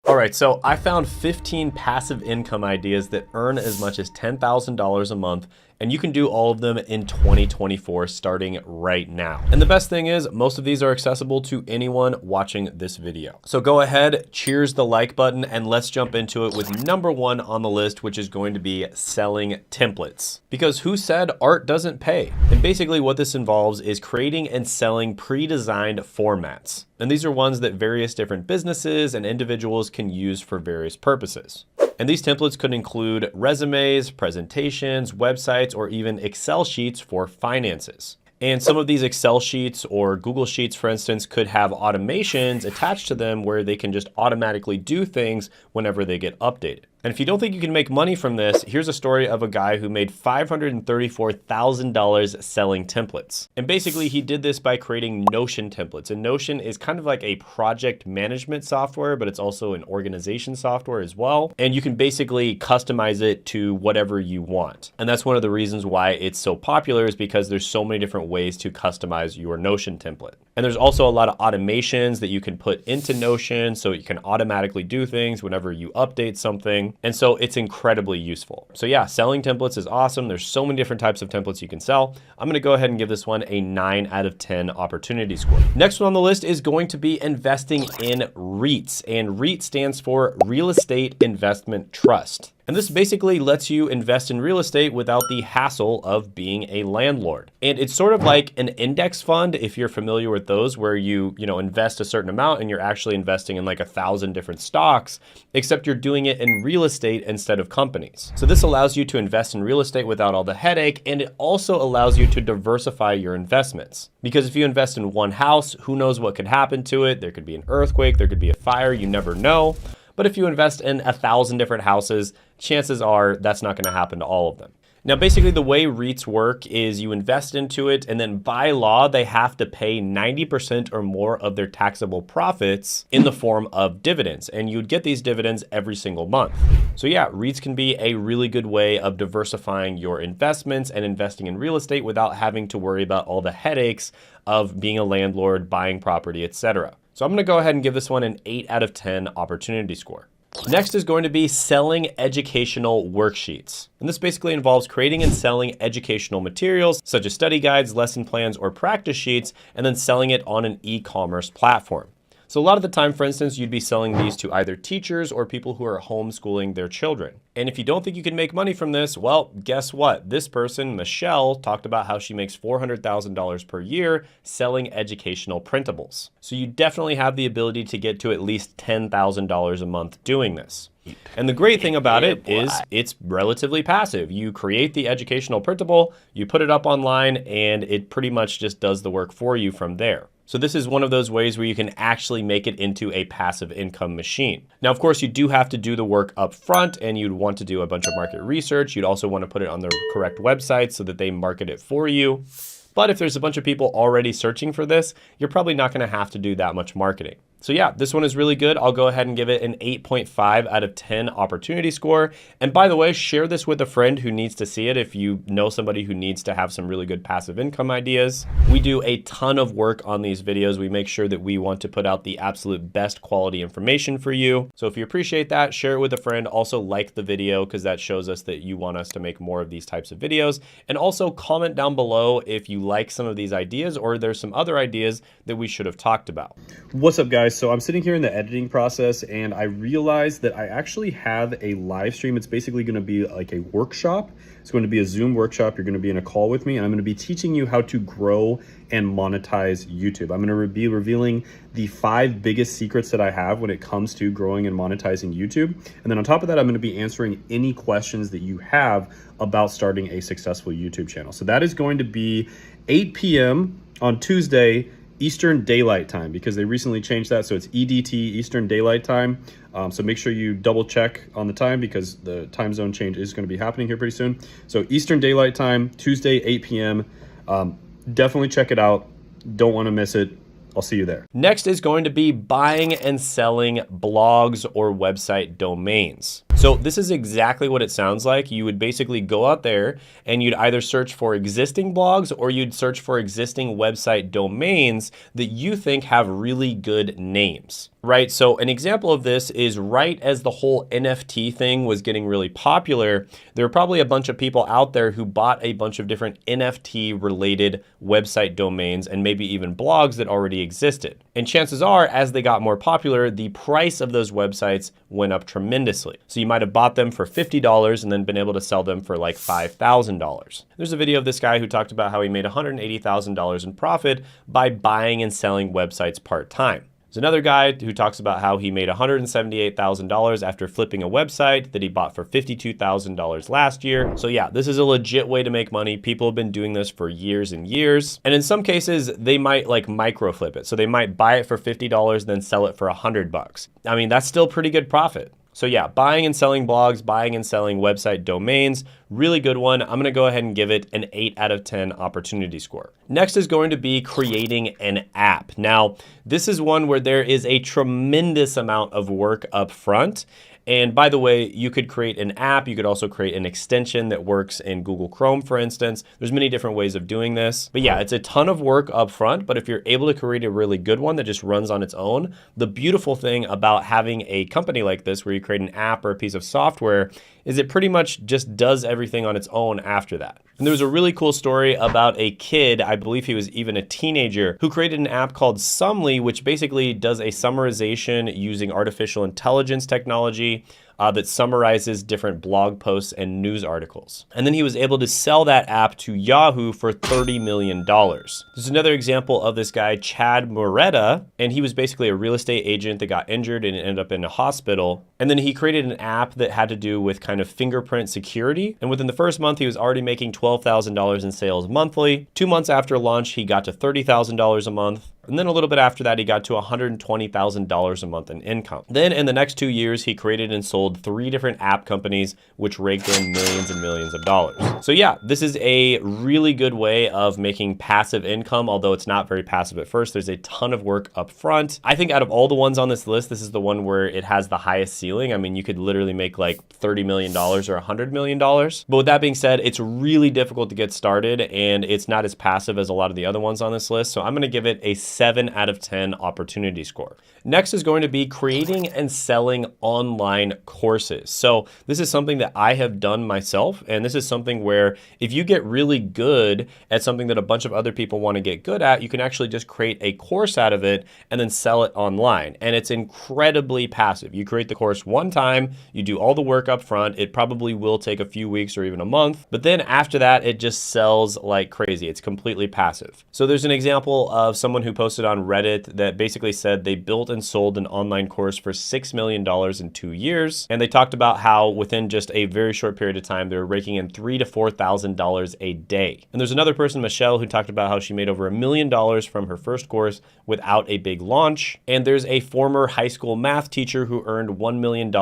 All right, so I found 15 passive income ideas that earn as much as $10,000 a month, and you can do all of them in 2024 starting right now. And the best thing is most of these are accessible to anyone watching this video. So go ahead, cheers the like button, and let's jump into it with number one on the list, which is going to be selling templates. Because who said art doesn't pay? And basically what this involves is creating and selling pre-designed formats. And these are ones that various different businesses and individuals can use for various purposes. And these templates could include resumes, presentations, websites, or even Excel sheets for finances. And some of these Excel sheets or Google Sheets, for instance, could have automations attached to them where they can just automatically do things whenever they get updated. And if you don't think you can make money from this, here's a story of a guy who made $534,000 selling templates. And basically he did this by creating Notion templates. And Notion is kind of like a project management software, but it's also an organization software as well. And you can basically customize it to whatever you want. And that's one of the reasons why it's so popular, is because there's so many different ways to customize your Notion template. And there's also a lot of automations that you can put into Notion so you can automatically do things whenever you update something. And so it's incredibly useful. So yeah, selling templates is awesome. There's so many different types of templates you can sell. I'm gonna go ahead and give this one a 9 out of 10 opportunity score. Next one on the list is going to be investing in REITs. And REIT stands for Real Estate Investment Trust. And this basically lets you invest in real estate without the hassle of being a landlord. And it's sort of like an index fund, if you're familiar with those, where you invest a certain amount and you're actually investing in like 1,000 different stocks, except you're doing it in real estate instead of companies. So this allows you to invest in real estate without all the headache, and it also allows you to diversify your investments. Because if you invest in one house, who knows what could happen to it? There could be an earthquake, there could be a fire, you never know. But if you invest in 1,000 different houses, chances are that's not gonna happen to all of them. Now, basically the way REITs work is you invest into it, and then by law, they have to pay 90% or more of their taxable profits in the form of dividends. And you'd get these dividends every single month. So yeah, REITs can be a really good way of diversifying your investments and investing in real estate without having to worry about all the headaches of being a landlord, buying property, etc. So I'm gonna go ahead and give this one an 8 out of 10 opportunity score. Next is going to be selling educational worksheets. And this basically involves creating and selling educational materials such as study guides, lesson plans, or practice sheets, and then selling it on an e-commerce platform. So a lot of the time, for instance, you'd be selling these to either teachers or people who are homeschooling their children. And if you don't think you can make money from this, well, guess what? This person, Michelle, talked about how she makes $400,000 per year selling educational printables. So you definitely have the ability to get to at least $10,000 a month doing this. And the great thing about it is it's relatively passive. You create the educational printable, you put it up online, and it pretty much just does the work for you from there. So this is one of those ways where you can actually make it into a passive income machine. Now, of course, you do have to do the work up front, and you'd want to do a bunch of market research. You'd also want to put it on the correct website so that they market it for you. But if there's a bunch of people already searching for this, you're probably not going to have to do that much marketing. So yeah, this one is really good. I'll go ahead and give it an 8.5 out of 10 opportunity score. And by the way, share this with a friend who needs to see it if you know somebody who needs to have some really good passive income ideas. We do a ton of work on these videos. We make sure that we want to put out the absolute best quality information for you. So if you appreciate that, share it with a friend. Also like the video, because that shows us that you want us to make more of these types of videos. And also comment down below if you like some of these ideas or there's some other ideas that we should have talked about. What's up, guys? So I'm sitting here in the editing process, and I realized that I actually have a live stream. It's basically going to be like a workshop. It's going to be a Zoom workshop. You're going to be in a call with me, and I'm going to be teaching you how to grow and monetize YouTube. I'm going to be revealing the 5 biggest secrets that I have when it comes to growing and monetizing YouTube. And then on top of that, I'm going to be answering any questions that you have about starting a successful YouTube channel. So that is going to be 8 p.m. on Tuesday, Eastern Daylight Time, because they recently changed that. So it's EDT, Eastern Daylight Time. So make sure you double check on the time, because the time zone change is going to be happening here pretty soon. So Eastern Daylight Time, Tuesday, 8 p.m. Definitely check it out. Don't want to miss it. I'll see you there. Next is going to be buying and selling blogs or website domains. So this is exactly what it sounds like. You would basically go out there and you'd either search for existing blogs or you'd search for existing website domains that you think have really good names, right? So an example of this is right as the whole NFT thing was getting really popular, there were probably a bunch of people out there who bought a bunch of different NFT related website domains and maybe even blogs that already existed. And chances are, as they got more popular, the price of those websites went up tremendously. So you might have bought them for $50 and then been able to sell them for like $5,000. There's a video of this guy who talked about how he made $180,000 in profit by buying and selling websites part-time. There's another guy who talks about how he made $178,000 after flipping a website that he bought for $52,000 last year. So yeah, this is a legit way to make money. People have been doing this for years and years. And in some cases, they might like micro flip it. So they might buy it for $50, then sell it for $100. I mean, that's still pretty good profit. So yeah, buying and selling blogs, buying and selling website domains, really good one. I'm gonna go ahead and give it an 8 out of 10 opportunity score. Next is going to be creating an app. Now, this is one where there is a tremendous amount of work up front. And by the way, you could create an app. You could also create an extension that works in Google Chrome, for instance. There's many different ways of doing this. But yeah, it's a ton of work up front. But if you're able to create a really good one that just runs on its own, the beautiful thing about having a company like this where you create an app or a piece of software is it pretty much just does everything on its own after that. And there was a really cool story about a kid, I believe he was even a teenager, who created an app called Sumly, which basically does a summarization using artificial intelligence technology that summarizes different blog posts and news articles. And then he was able to sell that app to Yahoo for $30 million. There's another example of this guy, Chad Moretta, and he was basically a real estate agent that got injured and ended up in a hospital. And then he created an app that had to do with kind of fingerprint security. And within the first month, he was already making $12,000 in sales monthly. 2 months after launch, he got to $30,000 a month. And then a little bit after that, he got to $120,000 a month in income. Then in the next 2 years, he created and sold 3 different app companies, which raked in millions and millions of dollars. So yeah, this is a really good way of making passive income, although it's not very passive at first. There's a ton of work up front. I think out of all the ones on this list, this is the one where it has the highest ceiling. I mean, you could literally make like $30 million or $100 million. But with that being said, it's really difficult to get started and it's not as passive as a lot of the other ones on this list. So I'm gonna give it a 7 out of 10 opportunity score. Next is going to be creating and selling online courses. So this is something that I have done myself. And this is something where if you get really good at something that a bunch of other people want to get good at, you can actually just create a course out of it and then sell it online. And it's incredibly passive. You create the course one time, you do all the work up front. It probably will take a few weeks or even a month. But then after that, it just sells like crazy. It's completely passive. So there's an example of someone who posted on Reddit that basically said they built and sold an online course for $6 million in 2 years. And they talked about how within just a very short period of time, they were raking in $3,000 to $4,000 a day. And there's another person, Michelle, who talked about how she made over $1 million from her first course without a big launch. And there's a former high school math teacher who earned $1 million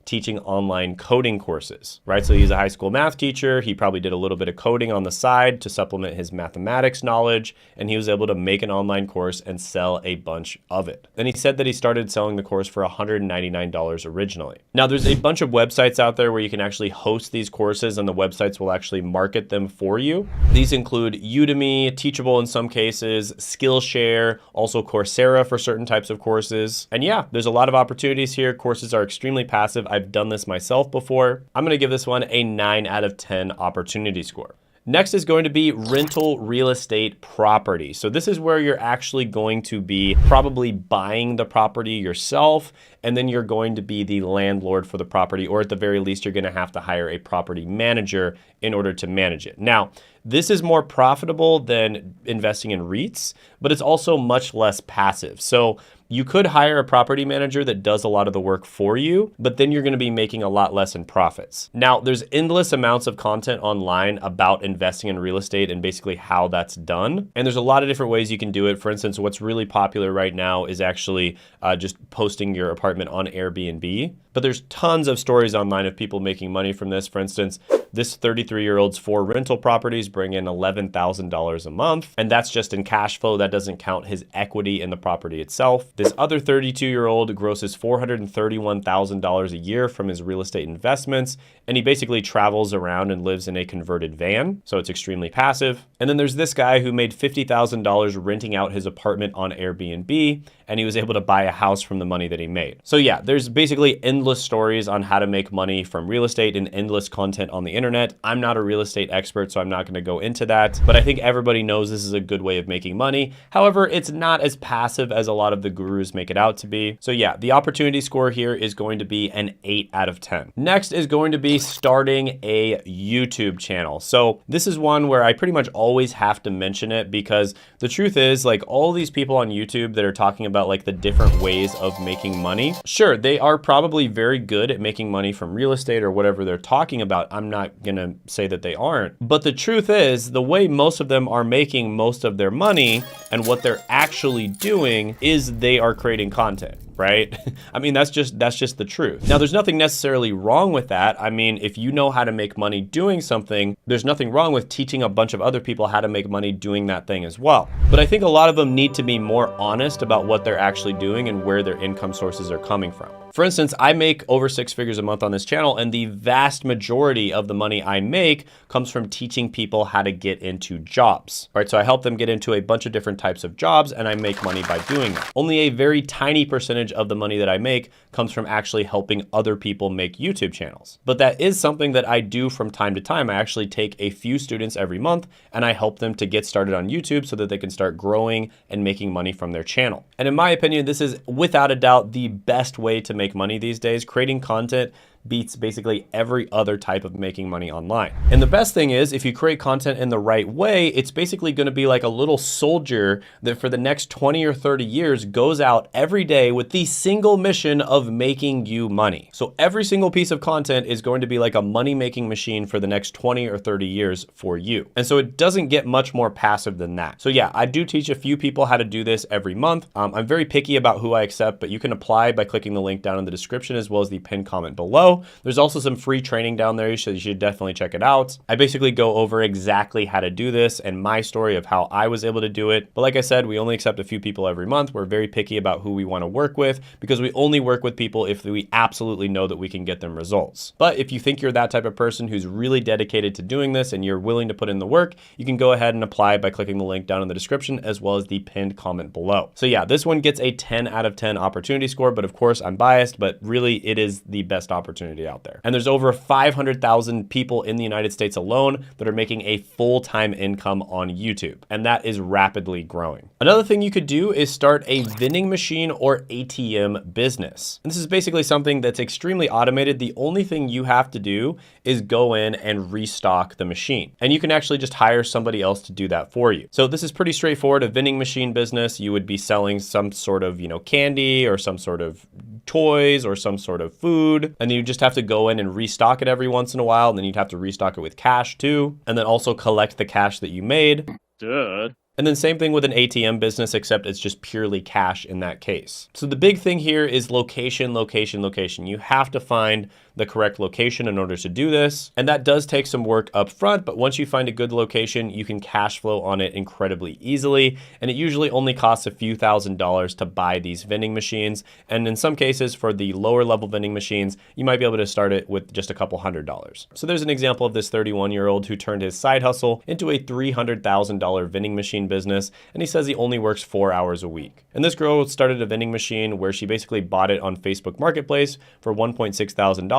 teaching online coding courses, right? So he's a high school math teacher. He probably did a little bit of coding on the side to supplement his mathematics knowledge, and he was able to make an online course and sell a bunch of it. Then he said that he started selling the course for $199 originally. Now there's a bunch of websites out there where you can actually host these courses and the websites will actually market them for you. These include Udemy, Teachable in some cases, Skillshare, also Coursera for certain types of courses. And yeah, there's a lot of opportunities here. Courses are extremely passive. I've done this myself before. I'm gonna give this one a 9 out of 10 opportunity score. Next is going to be rental real estate property. So this is where you're actually going to be probably buying the property yourself, and then you're going to be the landlord for the property, or at the very least, you're gonna have to hire a property manager in order to manage it. Now, this is more profitable than investing in REITs, but it's also much less passive. So you could hire a property manager that does a lot of the work for you, but then you're gonna be making a lot less in profits. Now, there's endless amounts of content online about investing in real estate and basically how that's done. And there's a lot of different ways you can do it. For instance, what's really popular right now is actually just posting your apartment on Airbnb. But there's tons of stories online of people making money from this. For instance, This 33-year-old's 4 rental properties bring in $11,000 a month, and that's just in cash flow. That doesn't count his equity in the property itself. This other 32-year-old grosses $431,000 a year from his real estate investments, and he basically travels around and lives in a converted van, so it's extremely passive. And then there's this guy who made $50,000 renting out his apartment on Airbnb, and he was able to buy a house from the money that he made. So yeah, there's basically endless stories on how to make money from real estate and endless content on the internet. I'm not a real estate expert, so I'm not going to go into that, but I think everybody knows this is a good way of making money. However, it's not as passive as a lot of the gurus make it out to be. So yeah, the opportunity score here is going to be an 8 out of 10. Next is going to be starting a YouTube channel. So this is one where I pretty much always have to mention it, because the truth is, like, all these people on YouTube that are talking about like the different ways of making money, sure, they are probably very good at making money from real estate or whatever they're talking about. I'm not gonna say that they aren't, but the truth is, the way most of them are making most of their money and what they're actually doing is they are creating content, right? I mean, that's just the truth. Now, there's nothing necessarily wrong with that. I mean, if you know how to make money doing something, there's nothing wrong with teaching a bunch of other people how to make money doing that thing as well. But I think a lot of them need to be more honest about what they're actually doing and where their income sources are coming from. For instance, I make over 6 figures a month on this channel, and the vast majority of the money I make comes from teaching people how to get into jobs, right? So I help them get into a bunch of different types of jobs, and I make money by doing that. Only a very tiny percentage of the money that I make comes from actually helping other people make YouTube channels. But that is something that I do from time to time. I actually take a few students every month, and I help them to get started on YouTube so that they can start growing and making money from their channel. And in my opinion, this is without a doubt the best way to make money these days. Creating content beats basically every other type of making money online. And the best thing is, if you create content in the right way, it's basically going to be like a little soldier that for the next 20 or 30 years goes out every day with the single mission of making you money. So every single piece of content is going to be like a money-making machine for the next 20 or 30 years for you. And so it doesn't get much more passive than that. So yeah, I do teach a few people how to do this every month. I'm very picky about who I accept, but you can apply by clicking the link down in the description as well as the pinned comment below. There's also some free training down there, so you should definitely check it out. I basically go over exactly how to do this and my story of how I was able to do it. But like I said, we only accept a few people every month. We're very picky about who we want to work with, because we only work with people if we absolutely know that we can get them results. But if you think you're that type of person who's really dedicated to doing this and you're willing to put in the work, you can go ahead and apply by clicking the link down in the description as well as the pinned comment below. So yeah, this one gets a 10 out of 10 opportunity score, but of course I'm biased, but really it is the best opportunity out there. And there's over 500,000 people in the United States alone that are making a full-time income on YouTube, and that is rapidly growing. Another thing you could do is start a vending machine or ATM business. And this is basically something that's extremely automated. The only thing you have to do is go in and restock the machine, and you can actually just hire somebody else to do that for you. So this is pretty straightforward. A vending machine business, you would be selling some sort of, candy or some sort of toys or some sort of food, and you just have to go in and restock it every once in a while, and then you'd have to restock it with cash too, and then also collect the cash that you made. Duh. And then same thing with an ATM business, except it's just purely cash in that case. So the big thing here is location, location, location. You have to find the correct location in order to do this. And that does take some work up front, but once you find a good location, you can cash flow on it incredibly easily. And it usually only costs a few $1,000s to buy these vending machines. And in some cases, for the lower level vending machines, you might be able to start it with just a couple $100s. So there's an example of this 31-year-old who turned his side hustle into a $300,000 vending machine business. And he says he only works 4 hours a week. And this girl started a vending machine where she basically bought it on Facebook Marketplace for $1.6 thousand,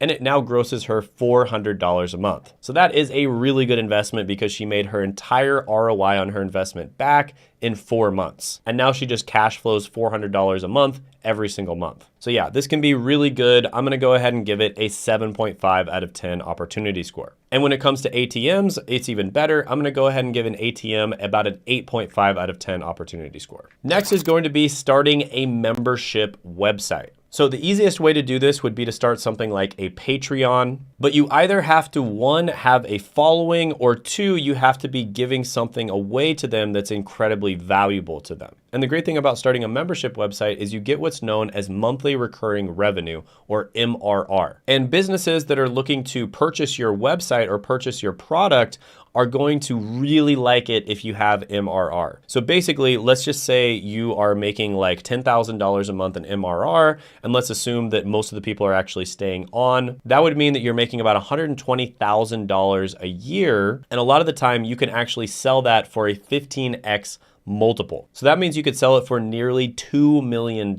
and it now grosses her $400 a month. So that is a really good investment, because she made her entire ROI on her investment back in 4 months. And now she just cash flows $400 a month every single month. So yeah, this can be really good. I'm gonna go ahead and give it a 7.5 out of 10 opportunity score. And when it comes to ATMs, it's even better. I'm gonna go ahead and give an ATM about an 8.5 out of 10 opportunity score. Next is going to be starting a membership website. So the easiest way to do this would be to start something like a Patreon But you either have to, one, have a following, or two, you have to be giving something away to them that's incredibly valuable to them. And the great thing about starting a membership website is you get what's known as monthly recurring revenue, or MRR. And businesses that are looking to purchase your website or purchase your product are going to really like it if you have MRR. So basically, let's just say you are making like $10,000 a month in MRR, and let's assume that most of the people are actually staying on. That would mean that you're making about $120,000 a year, and a lot of the time you can actually sell that for a 15x multiple. So that means you could sell it for nearly $2 million.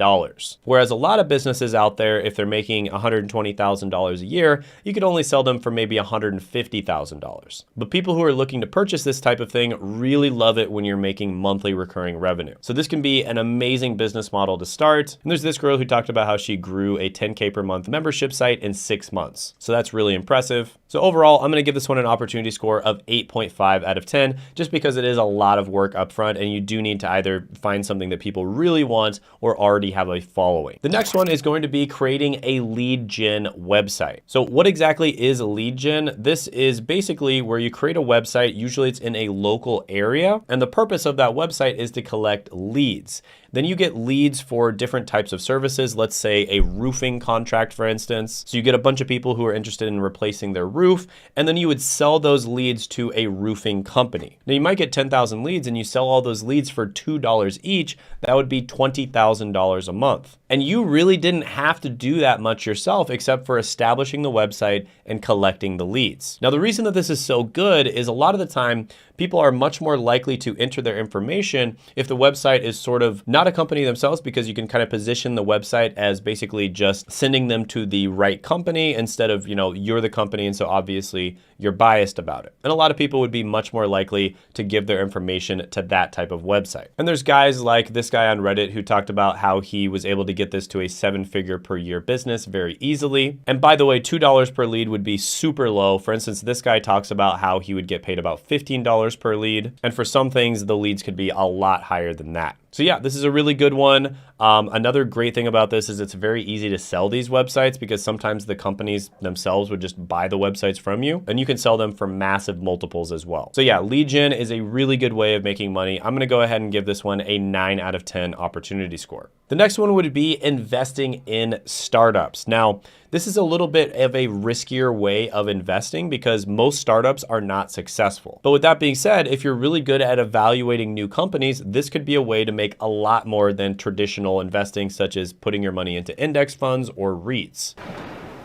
Whereas a lot of businesses out there, if they're making $120,000 a year, you could only sell them for maybe $150,000. But people who are looking to purchase this type of thing really love it when you're making monthly recurring revenue. So this can be an amazing business model to start. And there's this girl who talked about how she grew a 10K per month membership site in 6 months. So that's really impressive. So overall, I'm gonna give this one an opportunity score of 8.5 out of 10, just because it is a lot of work up front and you do need to either find something that people really want or already have a following. The next one is going to be creating a lead gen website. So what exactly is a lead gen? This is basically where you create a website, usually it's in a local area, and the purpose of that website is to collect leads. Then you get leads for different types of services. Let's say a roofing contract, for instance. So you get a bunch of people who are interested in replacing their roof, and then you would sell those leads to a roofing company. Now you might get 10,000 leads and you sell all those leads for $2 each. That would be $20,000 a month. And you really didn't have to do that much yourself except for establishing the website and collecting the leads. Now the reason that this is so good is a lot of the time people are much more likely to enter their information if the website is sort of not a company themselves, because you can kind of position the website as basically just sending them to the right company instead of, you're the company, and so obviously you're biased about it. And a lot of people would be much more likely to give their information to that type of website. And there's guys like this guy on Reddit who talked about how he was able to get this to a 7-figure per year business very easily. And by the way, $2 per lead would be super low. For instance, this guy talks about how he would get paid about $15 per lead. And for some things, the leads could be a lot higher than that. So yeah, this is a really good one. Another great thing about this is it's very easy to sell these websites because sometimes the companies themselves would just buy the websites from you, and you can sell them for massive multiples as well. So yeah, lead gen is a really good way of making money. I'm gonna go ahead and give this one a 9 out of 10 opportunity score. The next one would be investing in startups. Now, this is a little bit of a riskier way of investing because most startups are not successful. But with that being said, if you're really good at evaluating new companies, this could be a way to make a lot more than traditional investing, such as putting your money into index funds or REITs.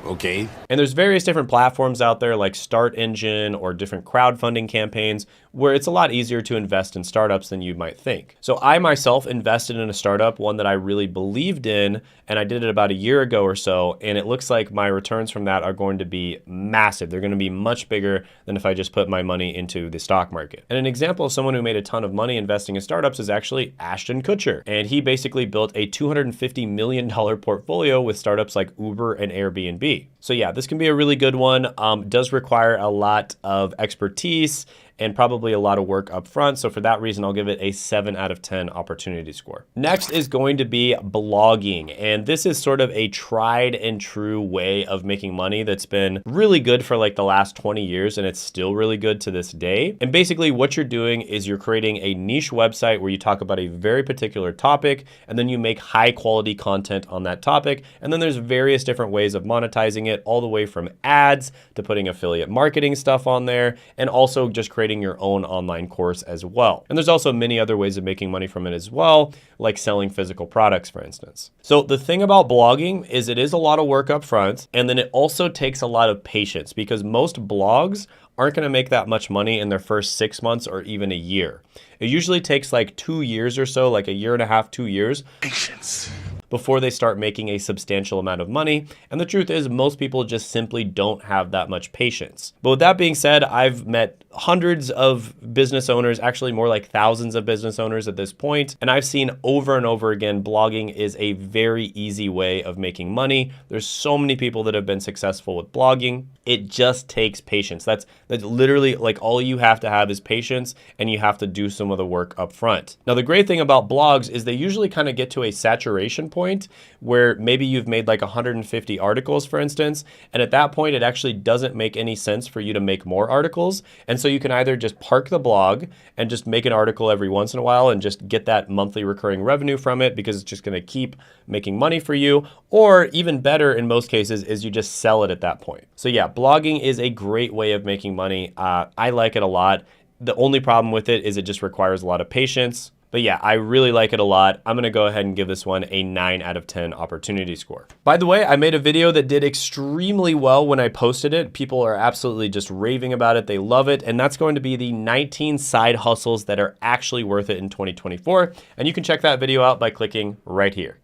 Okay. And there's various different platforms out there like Start Engine or different crowdfunding campaigns where it's a lot easier to invest in startups than you might think. So I myself invested in a startup, one that I really believed in, and I did it about a year ago or so, and it looks like my returns from that are going to be massive. They're going to be much bigger than if I just put my money into the stock market. And an example of someone who made a ton of money investing in startups is actually Ashton Kutcher. And he basically built a $250 million portfolio with startups like Uber and Airbnb. So yeah, this can be a really good one. Does require a lot of expertise and probably a lot of work up front. So for that reason, I'll give it a 7 out of 10 opportunity score. Next is going to be blogging. And this is sort of a tried and true way of making money that's been really good for like the last 20 years, and it's still really good to this day. And basically what you're doing is you're creating a niche website where you talk about a very particular topic, and then you make high quality content on that topic. And then there's various different ways of monetizing it, all the way from ads to putting affiliate marketing stuff on there, and also just creating your own online course as well. And there's also many other ways of making money from it as well, like selling physical products, for instance. So the thing about blogging is it is a lot of work up front, and then it also takes a lot of patience because most blogs aren't going to make that much money in their first 6 months or even a year. It usually takes like 2 years or so, like a year and a half, 2 years. Patience. Before they start making a substantial amount of money. And the truth is most people just simply don't have that much patience. But with that being said, I've met hundreds of business owners, actually more like thousands of business owners at this point. And I've seen over and over again, blogging is a very easy way of making money. There's so many people that have been successful with blogging. It just takes patience. That's literally like all you have to have is patience, and you have to do some of the work up front. Now, the great thing about blogs is they usually kind of get to a saturation point point where maybe you've made like 150 articles, for instance, and at that point, it actually doesn't make any sense for you to make more articles. And so you can either just park the blog and just make an article every once in a while and just get that monthly recurring revenue from it because it's just going to keep making money for you. Or even better in most cases is you just sell it at that point. So yeah, blogging is a great way of making money. I like it a lot. The only problem with it is it just requires a lot of patience. But yeah, I really like it a lot. I'm gonna go ahead and give this one a 9 out of 10 opportunity score. By the way, I made a video that did extremely well when I posted it. People are absolutely just raving about it. They love it. And that's going to be the 19 side hustles that are actually worth it in 2024. And you can check that video out by clicking right here.